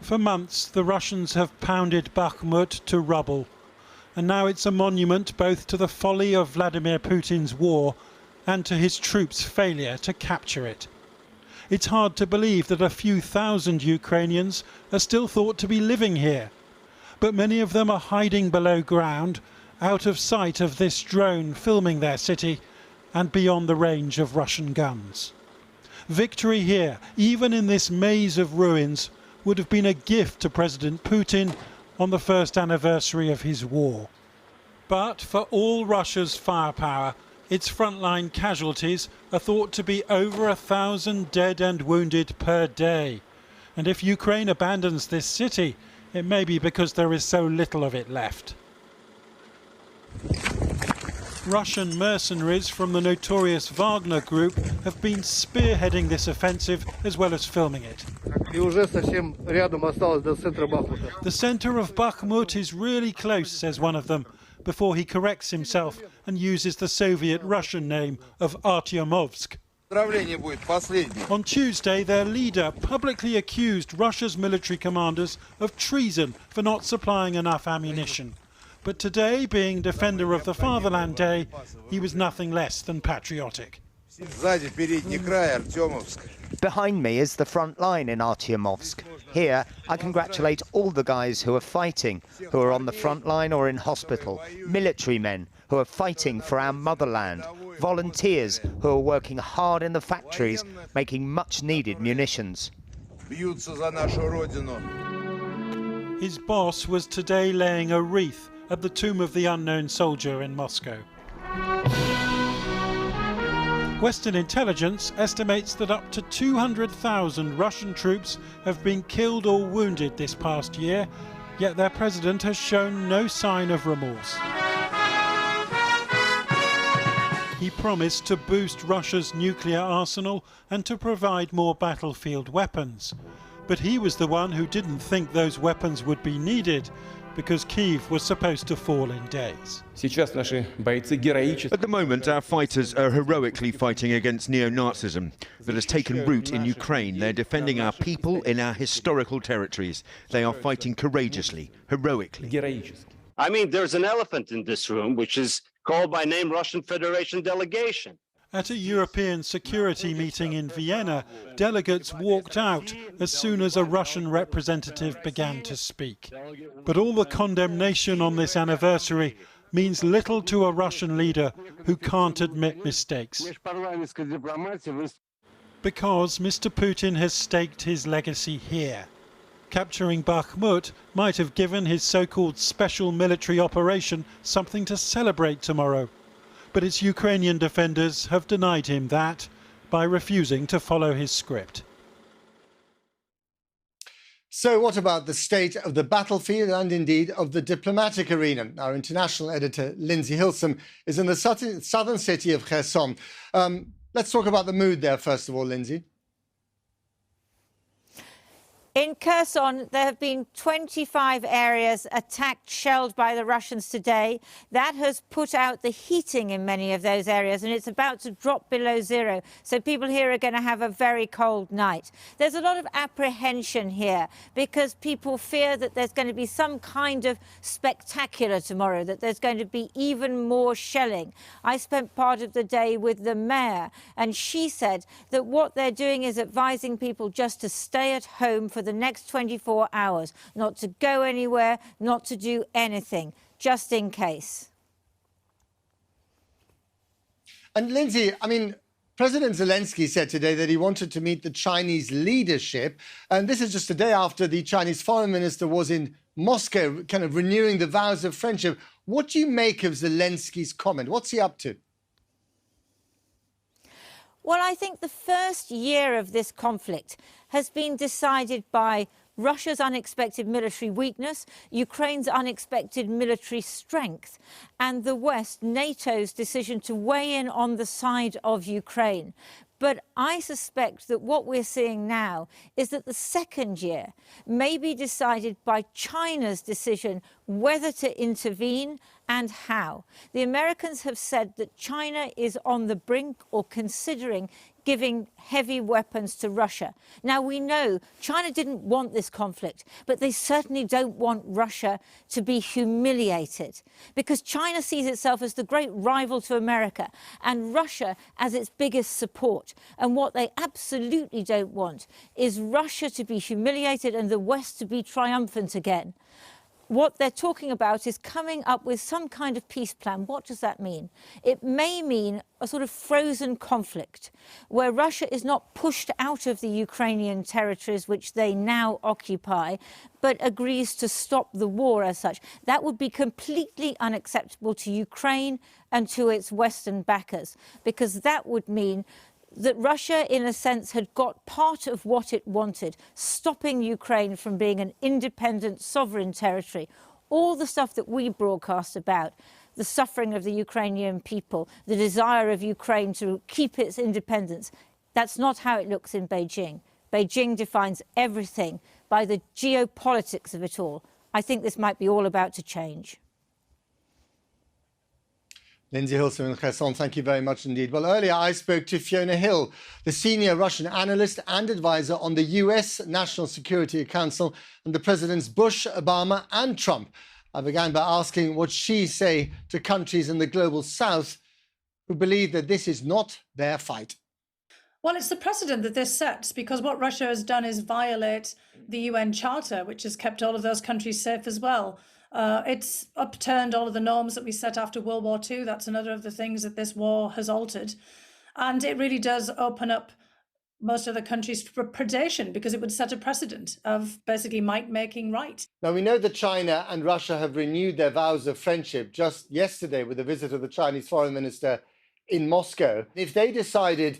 For months, the Russians have pounded Bakhmut to rubble, and now it's a monument both to the folly of Vladimir Putin's war and to his troops' failure to capture it. It's hard to believe that a few thousand Ukrainians are still thought to be living here, but many of them are hiding below ground, out of sight of this drone filming their city and beyond the range of Russian guns. Victory here, even in this maze of ruins, would have been a gift to President Putin on the first anniversary of his war. But for all Russia's firepower, its frontline casualties are thought to be over 1,000 dead and wounded per day. And if Ukraine abandons this city, it may be because there is so little of it left. Russian mercenaries from the notorious Wagner group have been spearheading this offensive as well as filming it. The center of Bakhmut is really close, says one of them, before he corrects himself and uses the Soviet-Russian name of Artyomovsk. On Tuesday, their leader publicly accused Russia's military commanders of treason for not supplying enough ammunition. But today, being Defender of the Fatherland Day, he was nothing less than patriotic. Behind me is the front line in Artyomovsk. Here, I congratulate all the guys who are fighting, who are on the front line or in hospital, military men who are fighting for our motherland, volunteers who are working hard in the factories, making much-needed munitions. His boss was today laying a wreath at the tomb of the unknown soldier in Moscow. Western intelligence estimates that up to 200,000 Russian troops have been killed or wounded this past year, yet their president has shown no sign of remorse. He promised to boost Russia's nuclear arsenal and to provide more battlefield weapons. But he was the one who didn't think those weapons would be needed, because Kyiv was supposed to fall in days. At the moment, our fighters are heroically fighting against neo-Nazism that has taken root in Ukraine. They're defending our people in our historical territories. They are fighting courageously, heroically. I mean, there's an elephant in this room, which is called by name Russian Federation delegation. At a European security meeting in Vienna, delegates walked out as soon as a Russian representative began to speak. But all the condemnation on this anniversary means little to a Russian leader who can't admit mistakes. Because Mr. Putin has staked his legacy here. Capturing Bakhmut might have given his so-called special military operation something to celebrate tomorrow. But its Ukrainian defenders have denied him that by refusing to follow his script. So what about the state of the battlefield and indeed of the diplomatic arena? Our international editor, Lindsay Hilsum, is in the southern city of Kherson. Let's talk about the mood there, first of all, Lindsay. In Kherson, there have been 25 areas attacked, shelled by the Russians today. That has put out the heating in many of those areas, and it's about to drop below zero. So people here are going to have a very cold night. There's a lot of apprehension here because people fear that there's going to be some kind of spectacular tomorrow, that there's going to be even more shelling. I spent part of the day with the mayor, and she said that what they're doing is advising people just to stay at home for the next 24 hours, not to go anywhere, not to do anything, just in case. And Lindsay, I mean, President Zelenskyy said today that he wanted to meet the Chinese leadership. And this is just a day after the Chinese foreign minister was in Moscow, kind of renewing the vows of friendship. What do you make of Zelenskyy's comment? What's he up to? Well, I think the first year of this conflict has been decided by Russia's unexpected military weakness, Ukraine's unexpected military strength, and the West, NATO's decision to weigh in on the side of Ukraine. But I suspect that what we're seeing now is that the second year may be decided by China's decision whether to intervene and how. The Americans have said that China is on the brink or considering giving heavy weapons to Russia. Now, we know China didn't want this conflict, but they certainly don't want Russia to be humiliated, because China sees itself as the great rival to America and Russia as its biggest support. And what they absolutely don't want is Russia to be humiliated and the West to be triumphant again. What they're talking about is coming up with some kind of peace plan. What does that mean? It may mean a sort of frozen conflict where Russia is not pushed out of the Ukrainian territories which they now occupy, but agrees to stop the war as such. That would be completely unacceptable to Ukraine and to its Western backers, because that would mean that Russia, in a sense, had got part of what it wanted, stopping Ukraine from being an independent, sovereign territory. All the stuff that we broadcast about, the suffering of the Ukrainian people, the desire of Ukraine to keep its independence, that's not how it looks in Beijing. Beijing defines everything by the geopolitics of it all. I think this might be all about to change. Lindsay Hilson in Kherson, thank you very much indeed. Well, earlier I spoke to Fiona Hill, the senior Russian analyst and advisor on the US National Security Council under Presidents Bush, Obama and Trump. I began by asking what she say to countries in the global south who believe that this is not their fight. Well, it's the precedent that this sets, because what Russia has done is violate the UN Charter, which has kept all of those countries safe as well. It's upturned all of the norms that we set after World War II. That's another of the things that this war has altered. And it really does open up most of the countries to predation, because it would set a precedent of basically might making right. Now, we know that China and Russia have renewed their vows of friendship just yesterday with the visit of the Chinese foreign minister in Moscow. If they decided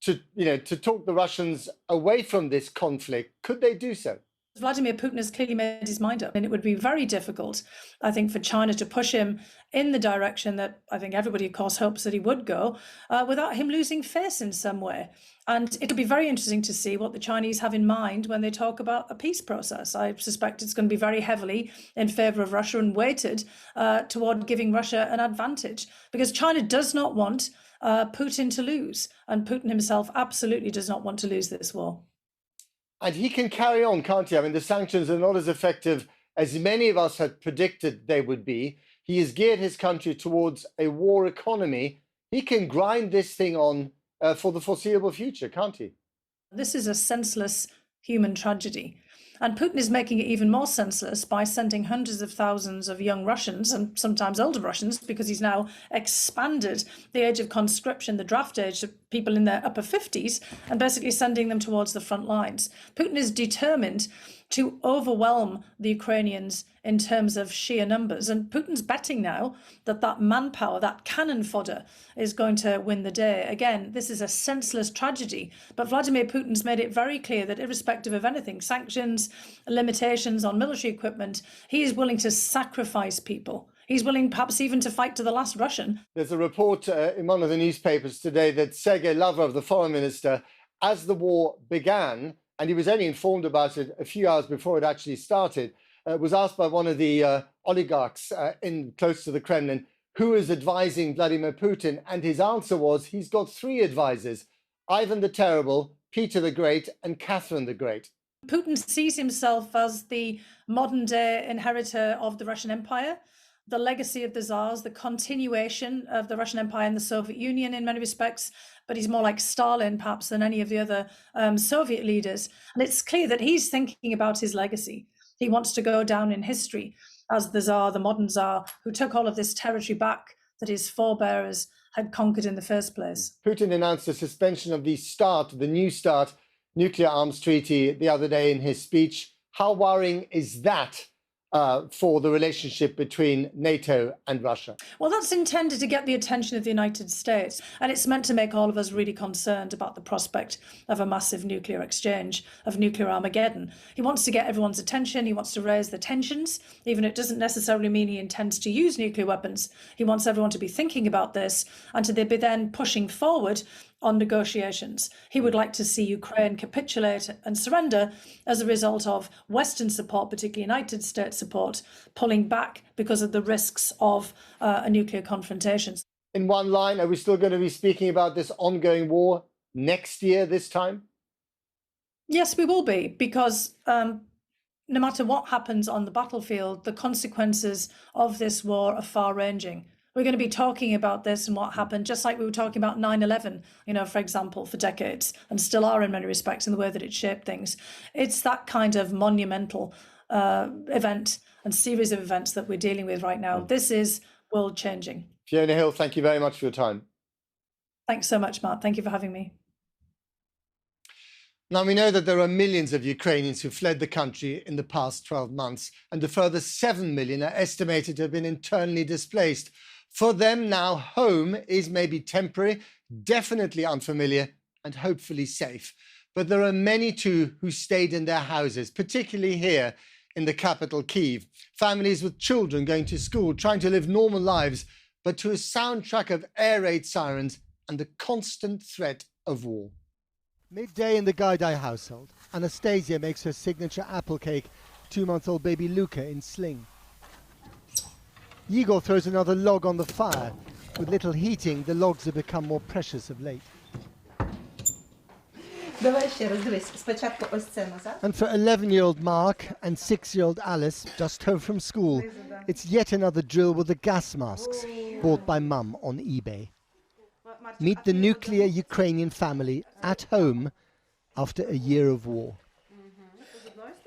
to talk the Russians away from this conflict, could they do so? Vladimir Putin has clearly made his mind up, and it would be very difficult, I think, for China to push him in the direction that I think everybody, of course, hopes that he would go, without him losing face in some way. And it'll be very interesting to see what the Chinese have in mind when they talk about a peace process. I suspect it's going to be very heavily in favour of Russia and weighted toward giving Russia an advantage, because China does not want Putin to lose, and Putin himself absolutely does not want to lose this war. And he can carry on, can't he? I mean, the sanctions are not as effective as many of us had predicted they would be. He has geared his country towards a war economy. He can grind this thing on for the foreseeable future, can't he? This is a senseless human tragedy. And Putin is making it even more senseless by sending hundreds of thousands of young Russians, and sometimes older Russians, because he's now expanded the age of conscription, the draft age, to people in their upper 50s, and basically sending them towards the front lines. Putin is determined to overwhelm the Ukrainians in terms of sheer numbers. And Putin's betting now that that manpower, that cannon fodder, is going to win the day. Again, this is a senseless tragedy. But Vladimir Putin's made it very clear that irrespective of anything, sanctions, limitations on military equipment, he is willing to sacrifice people. He's willing perhaps even to fight to the last Russian. There's a report in one of the newspapers today that Sergei Lavrov, the foreign minister, as the war began, and he was only informed about it a few hours before it actually started, was asked by one of the oligarchs close to the Kremlin who is advising Vladimir Putin, and his answer was he's got three advisors: Ivan the Terrible, Peter the Great, and Catherine the Great. Putin sees himself as the modern-day inheritor of the Russian Empire, the legacy of the Tsars, the continuation of the Russian Empire and the Soviet Union in many respects, but he's more like Stalin perhaps than any of the other Soviet leaders. And it's clear that he's thinking about his legacy. He wants to go down in history as the Tsar, the modern Tsar, who took all of this territory back that his forebearers had conquered in the first place. Putin announced a suspension of the New START nuclear arms treaty the other day in his speech. How worrying is that for the relationship between NATO and Russia? Well, that's intended to get the attention of the United States, and it's meant to make all of us really concerned about the prospect of a massive nuclear exchange, of nuclear Armageddon. He wants to get everyone's attention. He wants to raise the tensions, even if it doesn't necessarily mean he intends to use nuclear weapons. He wants everyone to be thinking about this and to be then pushing forward on negotiations. He would like to see Ukraine capitulate and surrender as a result of Western support, particularly United States support, pulling back because of the risks of a nuclear confrontation. In one line, are we still going to be speaking about this ongoing war next year, this time? Yes, we will be, because no matter what happens on the battlefield, the consequences of this war are far-ranging. We're going to be talking about this and what happened, just like we were talking about 9/11, for example, for decades, and still are in many respects in the way that it shaped things. It's that kind of monumental event and series of events that we're dealing with right now. This is world-changing. Fiona Hill, thank you very much for your time. Thanks so much, Matt. Thank you for having me. Now, we know that there are millions of Ukrainians who fled the country in the past 12 months, and a further 7 million are estimated to have been internally displaced. For them now, home is maybe temporary, definitely unfamiliar, and hopefully safe. But there are many too who stayed in their houses, particularly here in the capital, Kyiv. Families with children going to school, trying to live normal lives, but to a soundtrack of air raid sirens and the constant threat of war. Midday in the Gaidai household, Anastasia makes her signature apple cake, 2-month-old baby Luca in sling. Igor throws another log on the fire. With little heating, the logs have become more precious of late. And for 11-year-old Mark and 6-year-old Alice, just home from school, it's yet another drill with the gas masks, bought by Mum on eBay. Meet the nuclear Ukrainian family at home after a year of war.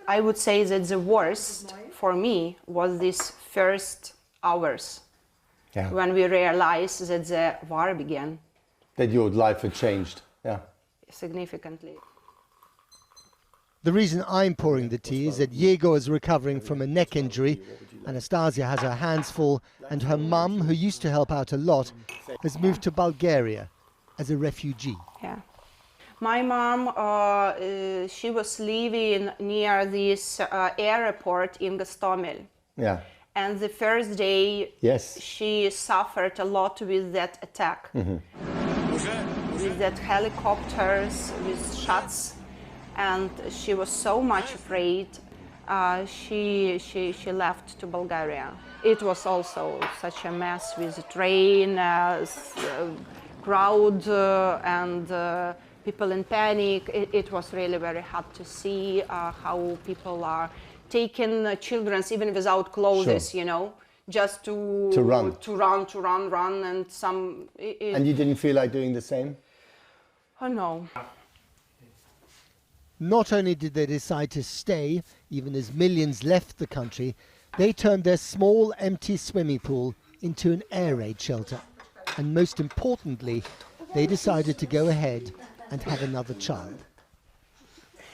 I would say that the worst for me was these first hours when we realized that the war began. That your life had changed, significantly. The reason I'm pouring the tea is that Yegor is recovering from a neck injury, Anastasia has her hands full, and her mum, who used to help out a lot, has moved to Bulgaria as a refugee. Yeah. My mom, she was living near this airport in Gostomel. Yeah. And the first day, yes, she suffered a lot with that attack. With that helicopters, with shots. And she was so much afraid. She left to Bulgaria. It was also such a mess with the train, crowd, and people in panic. It was really very hard to see how people are taking children even without clothes, just to run, and some. And you didn't feel like doing the same? Oh no. Not only did they decide to stay, even as millions left the country, they turned their small empty swimming pool into an air raid shelter. And most importantly, they decided to go ahead and have another child.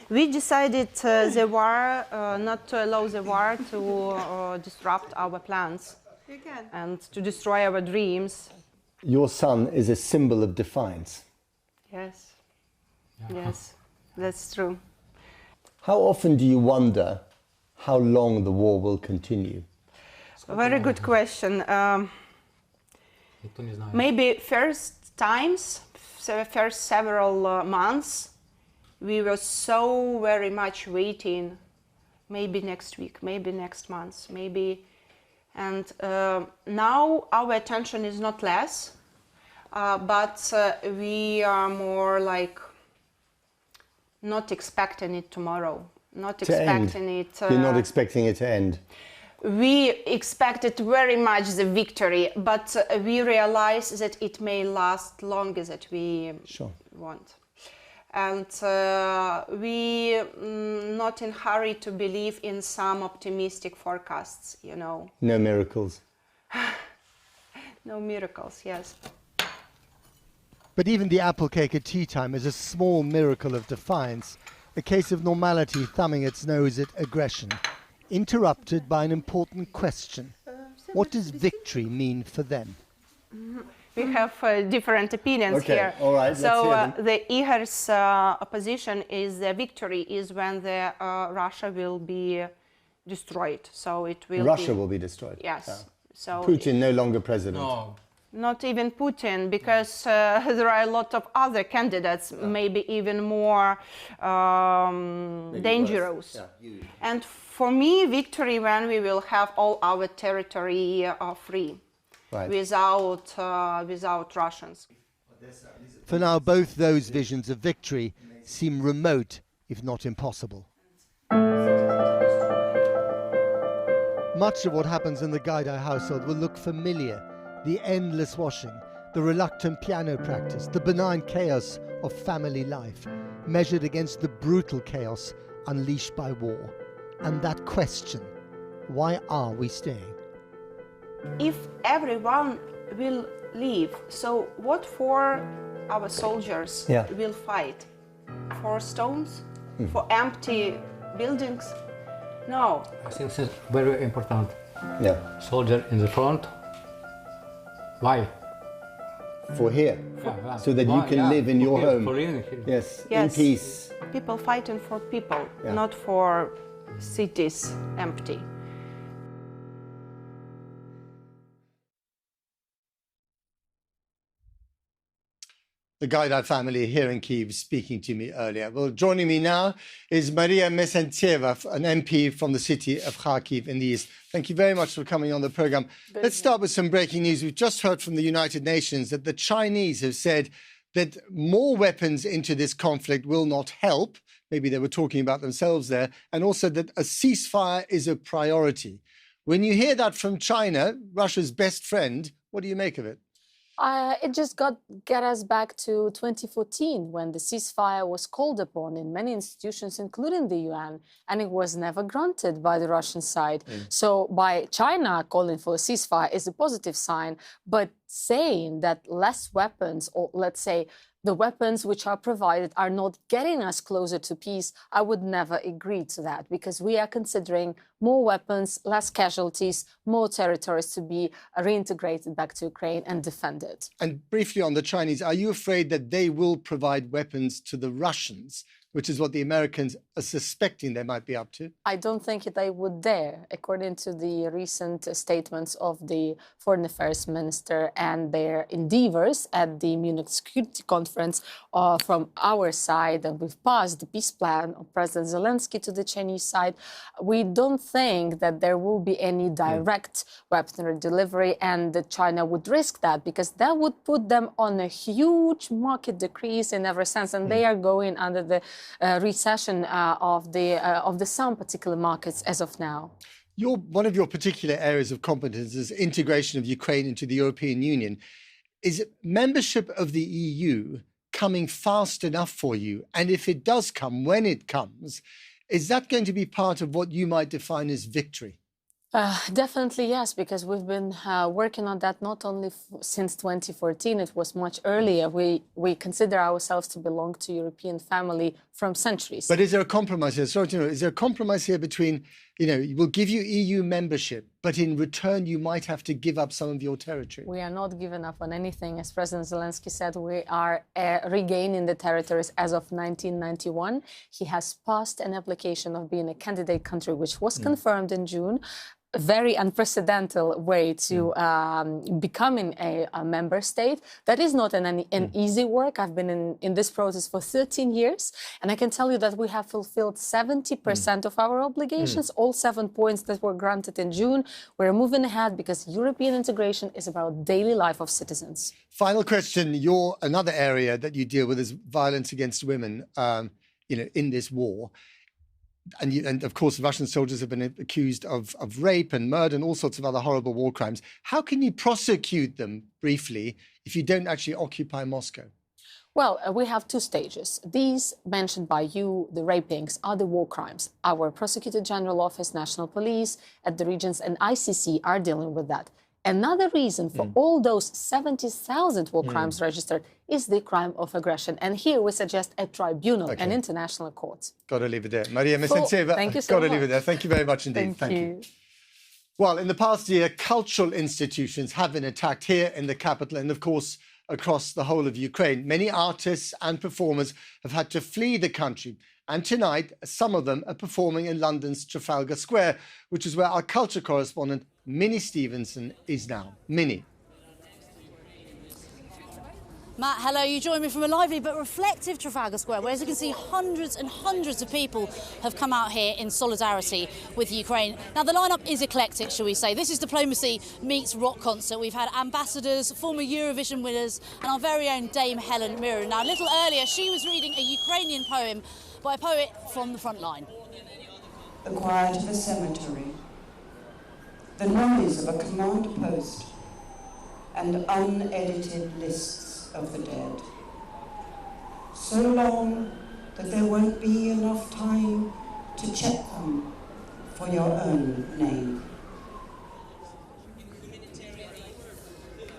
We decided the war, not to allow the war to disrupt our plans and to destroy our dreams. Your son is a symbol of defiance. Yes, yes. That's true. How often do you wonder how long the war will continue? Very good question. Maybe first several months, we were so very much waiting. Maybe next week, maybe next month, maybe. And now our attention is not less, but we are more like not expecting it tomorrow, not expecting it. You're not expecting it to end? We expected very much the victory, but we realize that it may last longer than we want. And we not in hurry to believe in some optimistic forecasts, No miracles? No miracles, yes. But even the apple cake at tea time is a small miracle of defiance, a case of normality thumbing its nose at aggression, interrupted by an important question. What does victory mean for them? We have different opinions here. All right, so the Igor's opposition is the victory is when the Russia will be destroyed. So it will Russia will be destroyed? Yes. Yeah. So Putin no longer president? not even Putin, because there are a lot of other candidates, maybe even more dangerous. And for me, victory when we will have all our territory free, without Russians. For now, both those visions of victory seem remote, if not impossible. Much of what happens in the Gaidai household will look familiar. The endless washing, the reluctant piano practice, the benign chaos of family life, measured against the brutal chaos unleashed by war. And that question, why are we staying? If everyone will leave, so what for our soldiers will fight? For stones? For empty buildings? No. I think this is very important. Soldier in the front. Why? For here, so that you can live in your home. Yes, in peace. People fighting for people, not for cities empty. The Gaidai family here in Kyiv speaking to me earlier. Well, joining me now is Maria Mesentseva, an MP from the city of Kharkiv in the east. Thank you very much for coming on the program. Let's start with some breaking news. We've just heard from the United Nations that the Chinese have said that more weapons into this conflict will not help. Maybe they were talking about themselves there. And also that a ceasefire is a priority. When you hear that from China, Russia's best friend, what do you make of it? It just get us back to 2014 when the ceasefire was called upon in many institutions, including the UN, and it was never granted by the Russian side. So by China calling for a ceasefire is a positive sign, but saying that less weapons, or let's say the weapons which are provided are not getting us closer to peace, I would never agree to that, because we are considering more weapons, less casualties, more territories to be reintegrated back to Ukraine and defended. And briefly on the Chinese, are you afraid that they will provide weapons to the Russians, which is what the Americans are suspecting they might be up to? I don't think they would dare, according to the recent statements of the Foreign Affairs Minister and their endeavors at the Munich Security Conference from our side. And we've passed the peace plan of President Zelenskyy to the Chinese side. We don't think that there will be any direct weaponry delivery, and that China would risk that, because that would put them on a huge market decrease in every sense, and they are going under the recession of the some particular markets as of now. One of your particular areas of competence is integration of Ukraine into the European Union. Is membership of the EU coming fast enough for you? And if it does come, when it comes, is that going to be part of what you might define as victory? Definitely yes, because we've been working on that not only since 2014, it was much earlier. We consider ourselves to belong to European family from centuries. But is there a compromise here? Sorry to know, is there a compromise here between, we'll give you EU membership, but in return you might have to give up some of your territory? We are not giving up on anything. As President Zelenskyy said, we are regaining the territories as of 1991. He has passed an application of being a candidate country, which was confirmed in June. A very unprecedented way to becoming a member state. That is not an easy work. I've been in this process for 13 years, and I can tell you that we have fulfilled 70% of our obligations, all 7 points that were granted in June. We're moving ahead because European integration is about daily life of citizens. Final question. Another area that you deal with is violence against women, in this war. And of course, Russian soldiers have been accused of rape and murder and all sorts of other horrible war crimes. How can you prosecute them, briefly, if you don't actually occupy Moscow? Well, we have two stages. These mentioned by you, the rapings, are the war crimes. Our Prosecutor General Office, National Police, at the regions and ICC are dealing with that. Another reason for all those 70,000 war crimes registered is the crime of aggression. And here we suggest a tribunal, an international court. Got to leave it there. Maria Mesentseva, thank you so much. Got to leave it there. Thank you very much indeed. Thank you. Well, in the past year, cultural institutions have been attacked here in the capital and, of course, across the whole of Ukraine. Many artists and performers have had to flee the country. And tonight, some of them are performing in London's Trafalgar Square, which is where our culture correspondent, Minnie Stevenson, is now. Minnie. Matt, hello. You join me from a lively but reflective Trafalgar Square, where, as you can see, hundreds and hundreds of people have come out here in solidarity with Ukraine. Now, the lineup is eclectic, shall we say. This is Diplomacy meets rock concert. We've had ambassadors, former Eurovision winners, and our very own Dame Helen Mirren. Now, a little earlier, she was reading a Ukrainian poem by a poet from the front line. The quiet of a cemetery, the noise of a command post, and unedited lists of the dead. So long that there won't be enough time to check them for your own name.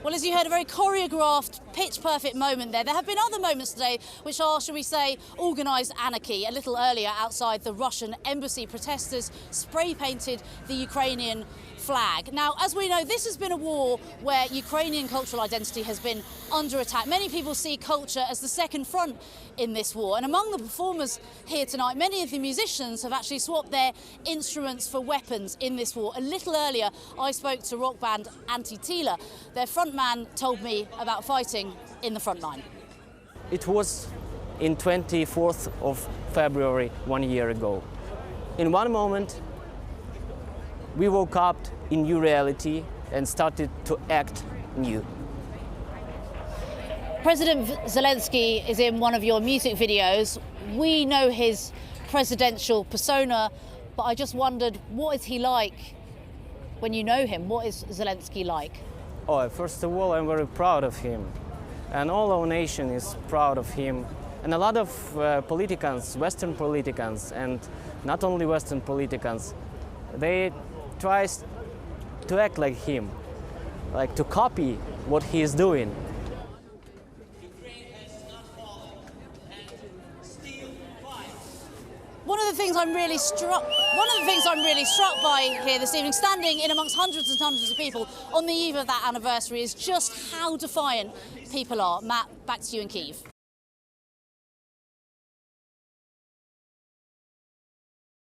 Well, as you heard, a very choreographed, pitch-perfect moment there. There have been other moments today which are, shall we say, organised anarchy. A little earlier, outside the Russian embassy, protesters spray-painted the Ukrainian flag. Now, as we know, this has been a war where Ukrainian cultural identity has been under attack. Many people see culture as the second front in this war. And among the performers here tonight, many of the musicians have actually swapped their instruments for weapons in this war. A little earlier, I spoke to rock band Anti-Tila. Their frontman told me about fighting in the front line. It was in 24th of February 1 year ago. In one moment, we woke up in new reality and started to act new. President Zelenskyy is in one of your music videos. We know his presidential persona, but I just wondered, what is he like when you know him? What is Zelenskyy like? Oh, first of all, I'm very proud of him. And all our nation is proud of him. And a lot of politicians, Western politicians, and not only Western politicians, they try to act like him, like to copy what he is doing. One of the things I'm really struck by here this evening, standing in amongst hundreds and hundreds of people on the eve of that anniversary, is just how defiant people are. Matt, back to you in Kyiv.